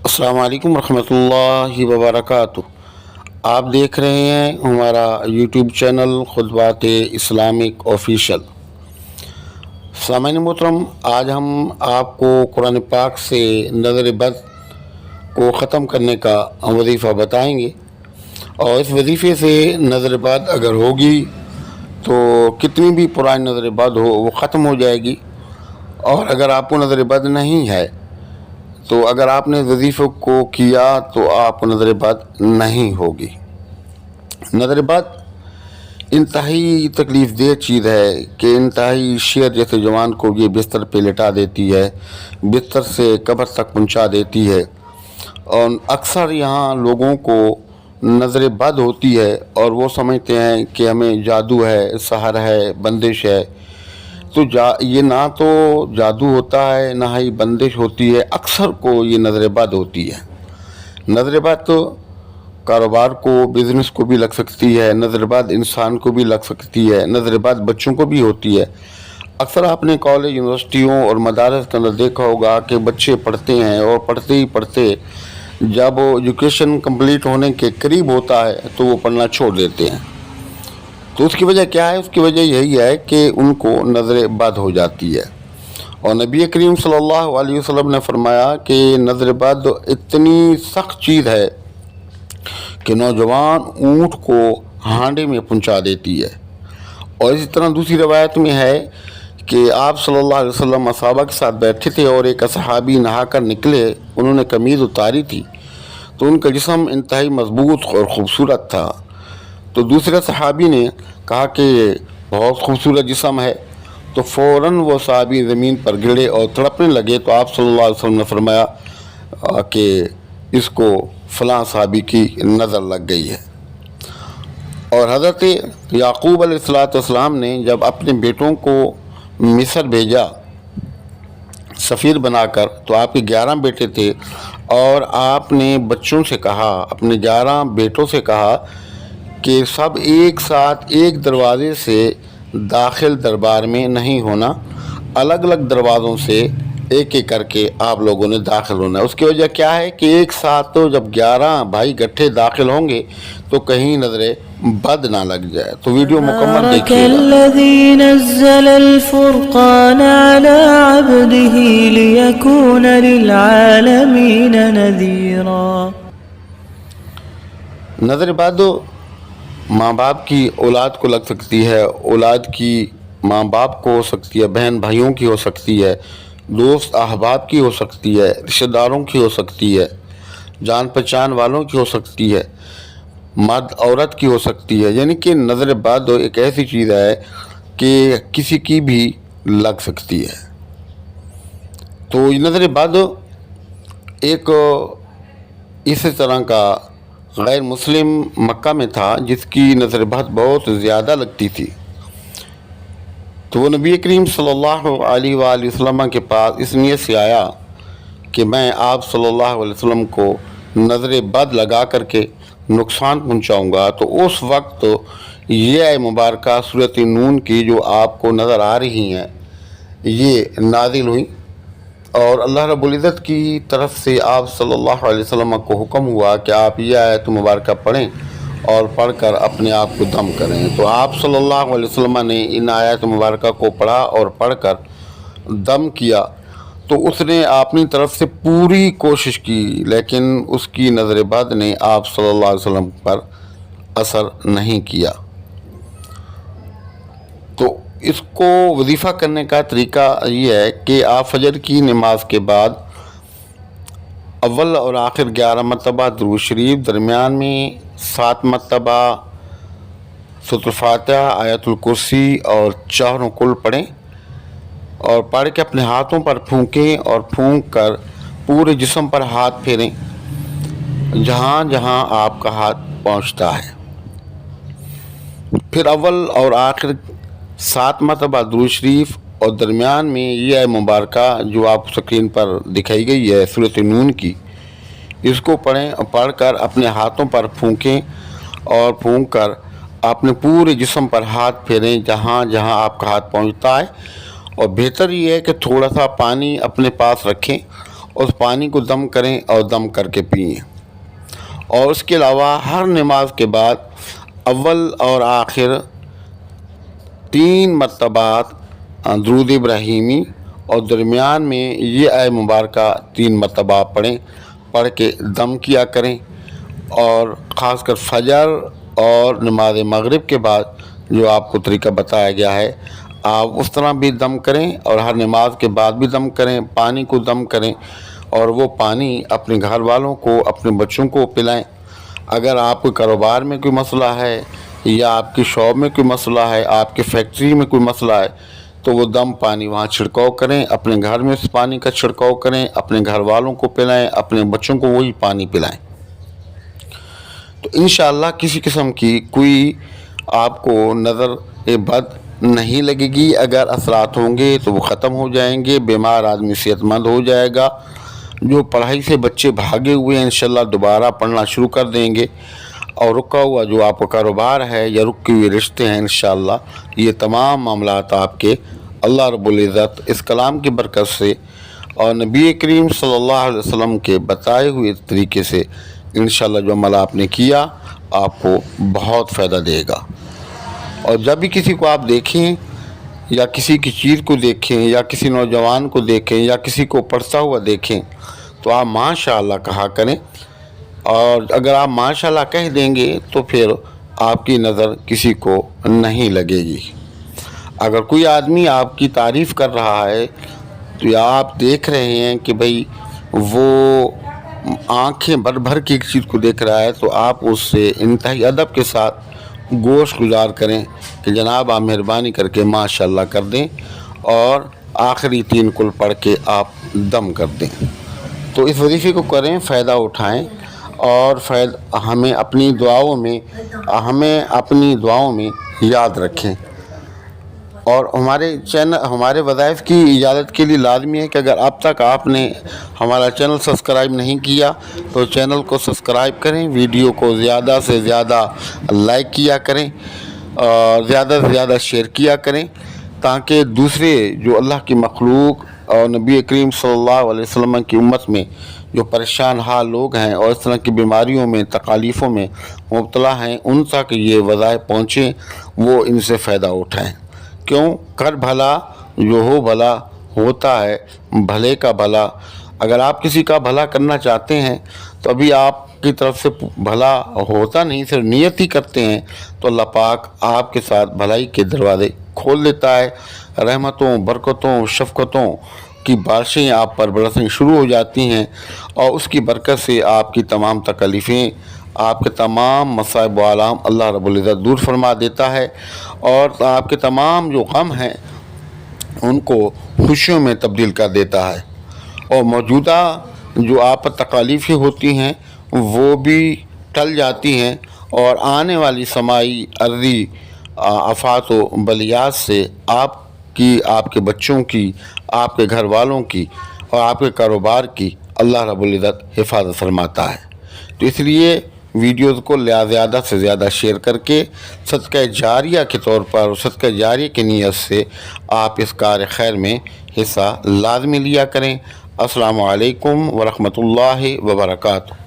السلام علیکم ورحمۃ اللہ وبرکاتہ۔ آپ دیکھ رہے ہیں ہمارا یوٹیوب چینل خطبات اسلامک آفیشیل۔ سامعین محترم، آج ہم آپ کو قرآن پاک سے نظر بد کو ختم کرنے کا وظیفہ بتائیں گے، اور اس وظیفے سے نظر بد اگر ہوگی تو کتنی بھی پرانی نظر بد ہو وہ ختم ہو جائے گی، اور اگر آپ کو نظر بد نہیں ہے تو اگر آپ نے وظیفے کو کیا تو آپ کو نظر بد نہیں ہوگی۔ نظر بد انتہائی تکلیف دہ چیز ہے کہ انتہائی شیر جیسے جوان کو یہ بستر پہ لٹا دیتی ہے، بستر سے قبر تک پہنچا دیتی ہے، اور اکثر یہاں لوگوں کو نظر بد ہوتی ہے اور وہ سمجھتے ہیں کہ ہمیں جادو ہے، سحر ہے، بندش ہے۔ تو یہ نہ تو جادو ہوتا ہے نہ ہی بندش ہوتی ہے، اکثر کو یہ نظر بد ہوتی ہے۔ نظر بد تو کاروبار کو، بزنس کو بھی لگ سکتی ہے، نظر بد انسان کو بھی لگ سکتی ہے، نظر بد بچوں کو بھی ہوتی ہے۔ اکثر آپ نے کالج، یونیورسٹیوں اور مدارس کے اندر دیکھا ہوگا کہ بچے پڑھتے ہیں اور پڑھتے ہی پڑھتے جب ایجوکیشن کمپلیٹ ہونے کے قریب ہوتا ہے تو وہ پڑھنا چھوڑ دیتے ہیں۔ تو اس کی وجہ کیا ہے؟ اس کی وجہ یہی ہے کہ ان کو نظر بد ہو جاتی ہے، اور نبی کریم صلی اللہ علیہ وسلم نے فرمایا کہ نظر بد اتنی سخت چیز ہے کہ نوجوان اونٹ کو ہانڈے میں پہنچا دیتی ہے۔ اور اسی طرح دوسری روایت میں ہے کہ آپ صلی اللہ علیہ وسلم صحابہ کے ساتھ بیٹھے تھے اور ایک صحابی نہا کر نکلے، انہوں نے قمیض اتاری تھی تو ان کا جسم انتہائی مضبوط اور خوبصورت تھا۔ تو دوسرے صحابی نے کہا کہ بہت خوبصورت جسم ہے، تو فوراً وہ صحابی زمین پر گرے اور تڑپنے لگے۔ تو آپ صلی اللہ علیہ وسلم نے فرمایا کہ اس کو فلاں صحابی کی نظر لگ گئی ہے۔ اور حضرت یعقوب علیہ السلام نے جب اپنے بیٹوں کو مصر بھیجا سفیر بنا کر، تو آپ کے 11 بیٹے تھے، اور آپ نے بچوں سے کہا، اپنے 11 بیٹوں سے کہا کہ سب ایک ساتھ ایک دروازے سے داخل دربار میں نہیں ہونا، الگ الگ دروازوں سے ایک ایک کر کے آپ لوگوں نے داخل ہونا ہے۔ اس کی وجہ کیا ہے کہ ایک ساتھ تو جب 11 بھائی گٹھے داخل ہوں گے تو کہیں نظر بد نہ لگ جائے۔ تو ویڈیو مکمل دیکھیے گا۔ الذي نزل الفرقان على عبده ليكون للعالمين نذيرا۔ نظر بد ماں باپ کی اولاد کو لگ سکتی ہے، اولاد کی ماں باپ کو ہو سکتی ہے، بہن بھائیوں کی ہو سکتی ہے، دوست احباب کی ہو سکتی ہے، رشتہ داروں کی ہو سکتی ہے، جان پہچان والوں کی ہو سکتی ہے، مرد عورت کی ہو سکتی ہے۔ یعنی کہ نظر بد ایک ایسی چیز ہے کہ کسی کی بھی لگ سکتی ہے۔ تو یہ نظر بد ایک اسی طرح کا غیر مسلم مکہ میں تھا جس کی نظر بد بہت زیادہ لگتی تھی۔ تو وہ نبی کریم صلی اللہ علیہ وآلہ وسلم کے پاس اس نیت سے آیا کہ میں آپ صلی اللہ علیہ وسلم کو نظر بد لگا کر کے نقصان پہنچاؤں گا۔ تو اس وقت یہ مبارکہ سورۃ نون کی جو آپ کو نظر آ رہی ہیں یہ نازل ہوئی، اور اللہ رب العزت کی طرف سے آپ صلی اللہ علیہ وسلم کو حکم ہوا کہ آپ یہ آیت مبارکہ پڑھیں اور پڑھ کر اپنے آپ کو دم کریں۔ تو آپ صلی اللہ علیہ وسلم نے ان آیت مبارکہ کو پڑھا اور پڑھ کر دم کیا۔ تو اس نے اپنی طرف سے پوری کوشش کی، لیکن اس کی نظر بد نے آپ صلی اللہ علیہ وسلم پر اثر نہیں کیا۔ تو اس کو وظیفہ کرنے کا طریقہ یہ ہے کہ آپ فجر کی نماز کے بعد اول اور آخر 11 مرتبہ درود شریف، درمیان میں 7 مرتبہ سورۃ الفاتحہ، آیت الکرسی اور چاروں کل پڑھیں، اور پڑھ کے اپنے ہاتھوں پر پھونکیں اور پھونک کر پورے جسم پر ہاتھ پھیریں جہاں جہاں آپ کا ہاتھ پہنچتا ہے۔ پھر اول اور آخر 7 مرتبہ درود شریف، اور درمیان میں یہ مبارکہ جو آپ سکرین پر دکھائی گئی ہے سورۃ نون کی، اس کو پڑھیں، پڑھ کر اپنے ہاتھوں پر پھونکیں اور پھونک کر اپنے پورے جسم پر ہاتھ پھیریں جہاں جہاں آپ کا ہاتھ پہنچتا ہے، اور بہتر یہ ہے کہ تھوڑا سا پانی اپنے پاس رکھیں، اس پانی کو دم کریں اور دم کر کے پئیں۔ اور اس کے علاوہ ہر نماز کے بعد اول اور آخر 3 مرتبہ درود ابراہیمی، اور درمیان میں یہ آیت مبارکہ 3 مرتبہ پڑھ کے دم کیا کریں۔ اور خاص کر فجر اور نماز مغرب کے بعد جو آپ کو طریقہ بتایا گیا ہے، آپ اس طرح بھی دم کریں، اور ہر نماز کے بعد بھی دم کریں، پانی کو دم کریں، اور وہ پانی اپنے گھر والوں کو، اپنے بچوں کو پلائیں۔ اگر آپ کے کاروبار میں کوئی مسئلہ ہے، یا آپ کی شاپ میں کوئی مسئلہ ہے، آپ کی فیکٹری میں کوئی مسئلہ ہے، تو وہ دم پانی وہاں چھڑکاؤ کریں، اپنے گھر میں اس پانی کا چھڑکاؤ کریں، اپنے گھر والوں کو پلائیں، اپنے بچوں کو وہی پانی پلائیں۔ تو انشاءاللہ کسی قسم کی کوئی آپ کو نظر بد نہیں لگے گی۔ اگر اثرات ہوں گے تو وہ ختم ہو جائیں گے، بیمار آدمی صحت مند ہو جائے گا، جو پڑھائی سے بچے بھاگے ہوئے ہیں انشاءاللہ دوبارہ پڑھنا شروع کر دیں گے، اور رکا ہوا جو آپ کا کاروبار ہے یا رکے ہوئے رشتے ہیں انشاءاللہ یہ تمام معاملات آپ کے اللہ رب العزت اس کلام کی برکت سے اور نبی کریم صلی اللہ علیہ وسلم کے بتائے ہوئے طریقے سے انشاءاللہ جو عمل آپ نے کیا آپ کو بہت فائدہ دے گا۔ اور جب بھی کسی کو آپ دیکھیں یا کسی کی چیز کو دیکھیں یا کسی نوجوان کو دیکھیں یا کسی کو پڑھتا ہوا دیکھیں تو آپ ماشاءاللہ کہا کریں، اور اگر آپ ماشاءاللہ کہہ دیں گے تو پھر آپ کی نظر کسی کو نہیں لگے گی۔ اگر کوئی آدمی آپ کی تعریف کر رہا ہے تو یا آپ دیکھ رہے ہیں کہ بھئی وہ آنکھیں بھر بھر کے ایک چیز کو دیکھ رہا ہے، تو آپ اس سے انتہائی ادب کے ساتھ گوش گزار کریں کہ جناب آپ مہربانی کر کے ماشاءاللہ کر دیں، اور آخری 3 کل پڑھ کے آپ دم کر دیں۔ تو اس وظیفے کو کریں، فائدہ اٹھائیں، اور ہمیں اپنی دعاؤں میں یاد رکھیں۔ اور ہمارے وظائف کی اجازت کے لیے لازمی ہے کہ اگر اب تک آپ نے ہمارا چینل سبسکرائب نہیں کیا تو چینل کو سبسکرائب کریں، ویڈیو کو زیادہ سے زیادہ لائک کیا کریں، اور زیادہ سے زیادہ شیئر کیا کریں، تاکہ دوسرے جو اللہ کی مخلوق اور نبی کریم صلی اللہ علیہ وسلم کی امت میں جو پریشان حال لوگ ہیں اور اس طرح کی بیماریوں میں تکالیفوں میں مبتلا ہیں ان تک یہ وظائف پہنچیں، وہ ان سے فائدہ اٹھائیں۔ کیوں؟ کر بھلا جو ہو بھلا ہوتا ہے بھلے کا بھلا۔ اگر آپ کسی کا بھلا کرنا چاہتے ہیں تو ابھی آپ کی طرف سے بھلا ہوتا نہیں، صرف نیت ہی کرتے ہیں، تو اللہ پاک آپ کے ساتھ بھلائی کے دروازے کھول دیتا ہے، رحمتوں، برکتوں، شفقتوں کی بارشیں آپ پر برسیں شروع ہو جاتی ہیں، اور اس کی برکت سے آپ کی تمام تکلیفیں، آپ کے تمام مصائب و آلام اللہ رب العزت دور فرما دیتا ہے، اور آپ کے تمام جو غم ہیں ان کو خوشیوں میں تبدیل کر دیتا ہے، اور موجودہ جو آپ پر تکالیفیں ہوتی ہیں وہ بھی ٹل جاتی ہیں، اور آنے والی سماعی ارضی آفات و بلیات سے آپ کی، آپ کے بچوں کی، آپ کے گھر والوں کی اور آپ کے کاروبار کی اللہ رب العزت حفاظت فرماتا ہے۔ تو اس لیے ویڈیوز کو زیادہ سے زیادہ شیئر کر کے صدقہ جاریہ کے طور پر، صدقہ جاریہ کی نیت سے آپ اس کار خیر میں حصہ لازمی لیا کریں۔ السلام علیکم ورحمۃ اللہ وبرکاتہ۔